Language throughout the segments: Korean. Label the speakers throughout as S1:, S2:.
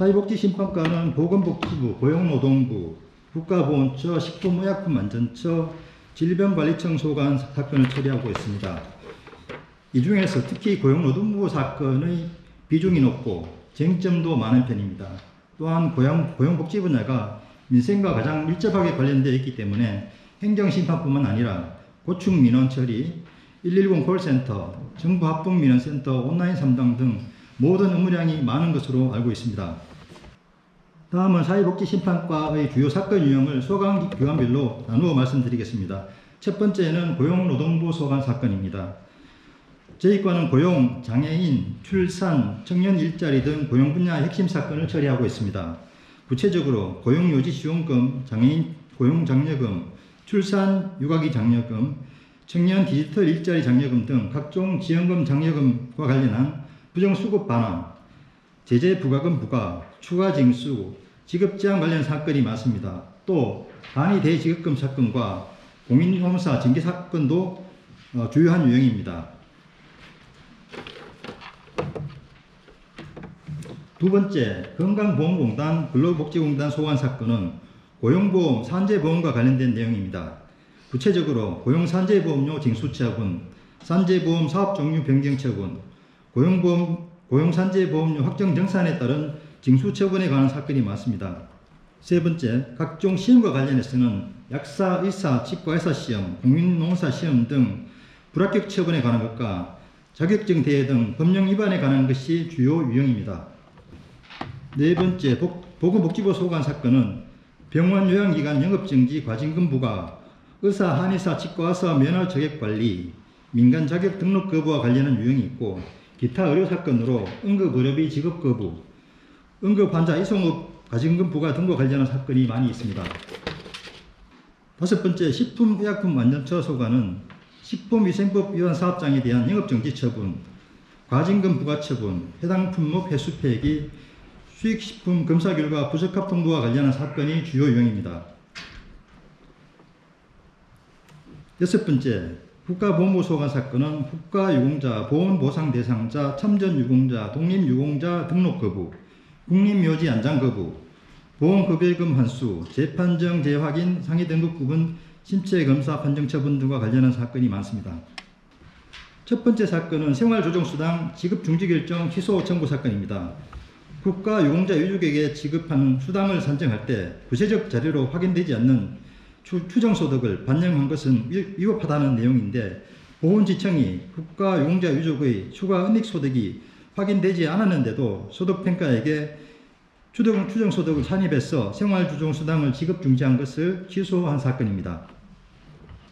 S1: 사회복지심판과는 보건복지부, 고용노동부, 국가보건처, 식품의약품안전처, 질병관리청 소관 사건을 처리하고 있습니다. 이 중에서 특히 고용노동부 사건의 비중이 높고 쟁점도 많은 편입니다. 또한 고용복지 분야가 민생과 가장 밀접하게 관련되어 있기 때문에 행정심판뿐만 아니라 고충민원 처리, 110 콜센터, 정부합동민원센터, 온라인 상담 등 모든 업무량이 많은 것으로 알고 있습니다. 다음은 사회복지심판과의 주요 사건 유형을 소관기관별로 나누어 말씀드리겠습니다. 첫 번째는 고용노동부 소관 사건입니다. 저희 과는 고용, 장애인, 출산, 청년 일자리 등 고용 분야의 핵심 사건을 처리하고 있습니다. 구체적으로 고용요지지원금, 장애인 고용장려금, 출산 육아기 장려금, 청년 디지털 일자리 장려금 등 각종 지원금 장려금과 관련한 부정수급 반환, 제재 부과금 부과, 추가 징수, 지급제한 관련 사건이 많습니다. 또 단위 대지급금 사건과 공인노무사 징계 사건도 주요한 유형입니다. 두 번째, 건강보험공단, 근로복지공단 소관 사건은 고용보험, 산재보험과 관련된 내용입니다. 구체적으로 고용산재보험료 징수처분, 산재보험 사업종류 변경처분, 고용산재보험료 확정정산에 따른 징수처분에 관한 사건이 많습니다. 세 번째, 각종 시험과 관련해서는 약사, 의사, 치과의사 시험, 공인노무사 시험 등 불합격 처분에 관한 것과 자격증 대회 등 법령 위반에 관한 것이 주요 유형입니다. 네 번째, 보건복지부 소관 사건은 병원 요양기관 영업정지 과징금 부과, 의사, 한의사, 치과의사 면허 자격 관리, 민간 자격 등록 거부와 관련한 유형이 있고 기타 의료 사건으로 응급의료비 지급 거부, 응급환자 이송업 과징금 부과 등과 관련한 사건이 많이 있습니다. 다섯 번째, 식품의약품안전처 소관은 식품위생법 위반 사업장에 대한 영업정지 처분, 과징금 부과 처분, 해당 품목 회수 폐기, 수익식품 검사 결과 부적합 통보와 관련한 사건이 주요 유형입니다. 여섯 번째, 국가보험부 소관 사건은 국가유공자, 보험보상 대상자, 참전유공자, 독립유공자 등록 거부, 국립묘지 안장 거부, 보험급여금 환수, 재판정 재확인, 상위 등급 구분, 신체검사 판정 처분 등과 관련한 사건이 많습니다. 첫 번째 사건은 생활조정수당 지급중지결정 취소 청구 사건입니다. 국가유공자 유족에게 지급하는 수당을 산정할 때 구체적 자료로 확인되지 않는 추정소득을 반영한 것은 위법하다는 내용인데 보훈지청이 국가유공자 유족의 추가 은닉소득이 확인되지 않았는데도 소득평가에게 추정소득을 산입해서 생활조정수당을 지급 중지한 것을 취소한 사건입니다.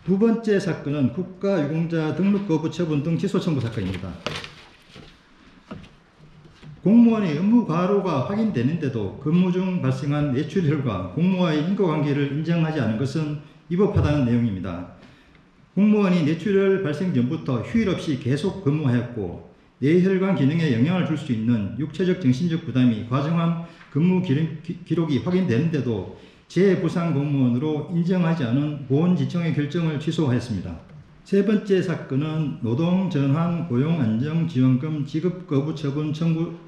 S1: 두 번째 사건은 국가유공자 등록 거부 처분 등 취소 청구 사건입니다. 공무원의 업무 과로가 확인되는데도 근무 중 발생한 뇌출혈과 공무와의 인과관계를 인정하지 않은 것은 위법하다는 내용입니다. 공무원이 뇌출혈 발생 전부터 휴일 없이 계속 근무하였고 뇌혈관 기능에 영향을 줄 수 있는 육체적 정신적 부담이 과정한 근무 기록이 확인되는데도 재부상 공무원으로 인정하지 않은 보훈지청의 결정을 취소하였습니다. 세 번째 사건은 노동전환 고용안정지원금 지급 거부 처분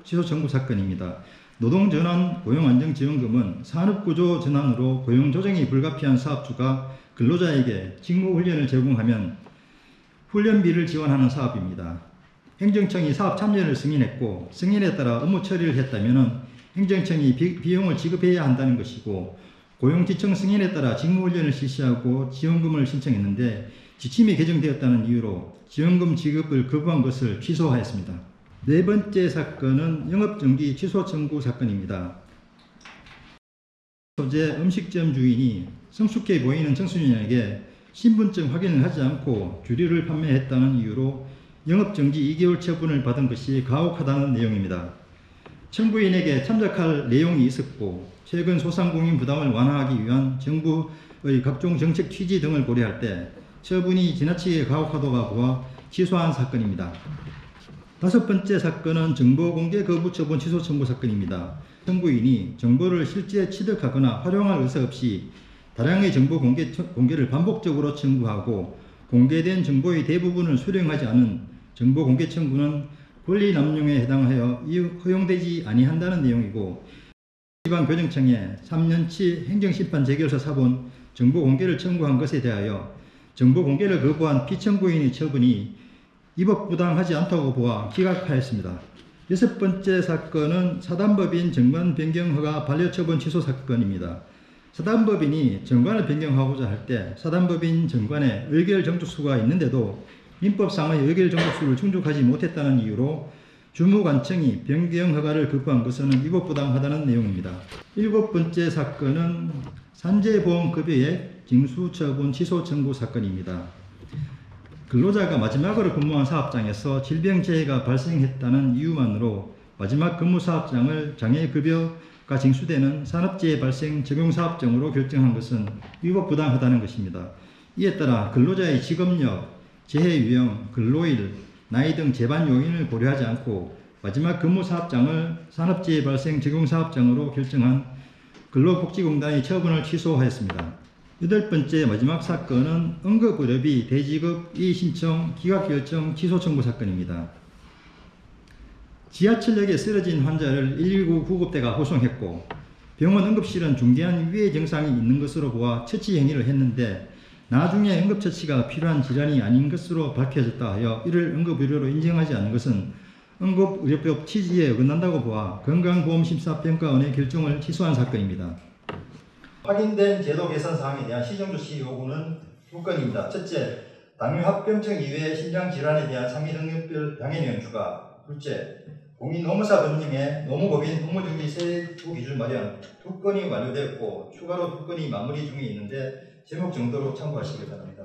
S1: 취소 청구 사건입니다. 노동전환 고용안정지원금은 산업구조 전환으로 고용조정이 불가피한 사업주가 근로자에게 직무훈련을 제공하면 훈련비를 지원하는 사업입니다. 행정청이 사업 참여를 승인했고 승인에 따라 업무 처리를 했다면 행정청이 비용을 지급해야 한다는 것이고 고용지청 승인에 따라 직무훈련을 실시하고 지원금을 신청했는데 지침이 개정되었다는 이유로 지원금 지급을 거부한 것을 취소하였습니다. 네 번째 사건은 영업정지 취소 청구 사건입니다. 소재 음식점 주인이 성숙해 보이는 청소년에게 신분증 확인을 하지 않고 주류를 판매했다는 이유로 영업정지 2개월 처분을 받은 것이 가혹하다는 내용입니다. 청구인에게 참작할 내용이 있었고 최근 소상공인 부담을 완화하기 위한 정부의 각종 정책 취지 등을 고려할 때 처분이 지나치게 가혹하도가 보아 취소한 사건입니다. 다섯 번째 사건은 정보공개 거부 처분 취소 청구 사건입니다. 청구인이 정보를 실제 취득하거나 활용할 의사 없이 다량의 정보 공개를 반복적으로 청구하고 공개된 정보의 대부분을 수령하지 않은 정보 공개 청구는 권리 남용에 해당하여 허용되지 아니한다는 내용이고 지방교정청에 3년치 행정심판 재결서 사본 정보 공개를 청구한 것에 대하여 정보 공개를 거부한 피청구인의 처분이 위법부당하지 않다고 보아 기각하였습니다. 여섯 번째 사건은 사단법인 정관 변경허가 반려처분 취소 사건입니다. 사단법인이 정관을 변경하고자 할 때 사단법인 정관에 의결 정족수가 있는데도 민법상의 의결 정족수를 충족하지 못했다는 이유로 주무관청이 변경허가를 거부한 것은 위법부당하다는 내용입니다. 일곱 번째 사건은 산재보험급여액 징수처분 취소 청구 사건입니다. 근로자가 마지막으로 근무한 사업장에서 질병재해가 발생했다는 이유만으로 마지막 근무 사업장을 장애급여가 징수되는 산업재해 발생 적용사업장으로 결정한 것은 위법부당하다는 것입니다. 이에 따라 근로자의 직업력, 재해 유형, 근로일, 나이 등 재반 요인을 고려하지 않고 마지막 근무 사업장을 산업재해 발생 적용사업장으로 결정한 근로복지공단의 처분을 취소하였습니다. 여덟 번째 마지막 사건은 응급의료비 대지급 이의신청 기각결정 취소 청구 사건입니다. 지하철역에 쓰러진 환자를 119 구급대가 호송했고 병원 응급실은 중대한 위해 증상이 있는 것으로 보아 처치 행위를 했는데 나중에 응급처치가 필요한 질환이 아닌 것으로 밝혀졌다 하여 이를 응급의료로 인정하지 않는 것은 응급의료법 취지에 어긋난다고 보아 건강보험심사평가원의 결정을 취소한 사건입니다. 확인된 제도 개선 사항에 대한 시정조치 요구는 두 건입니다. 첫째, 당뇨합병증 이외의 심장질환에 대한 상위 등급별 병행령 추가. 둘째, 공인노무사법령의 노무법인 노무정지 세부 기준 마련 두 건이 완료되었고 추가로 두 건이 마무리 중에 있는데 제목 정도로 참고하시기 바랍니다.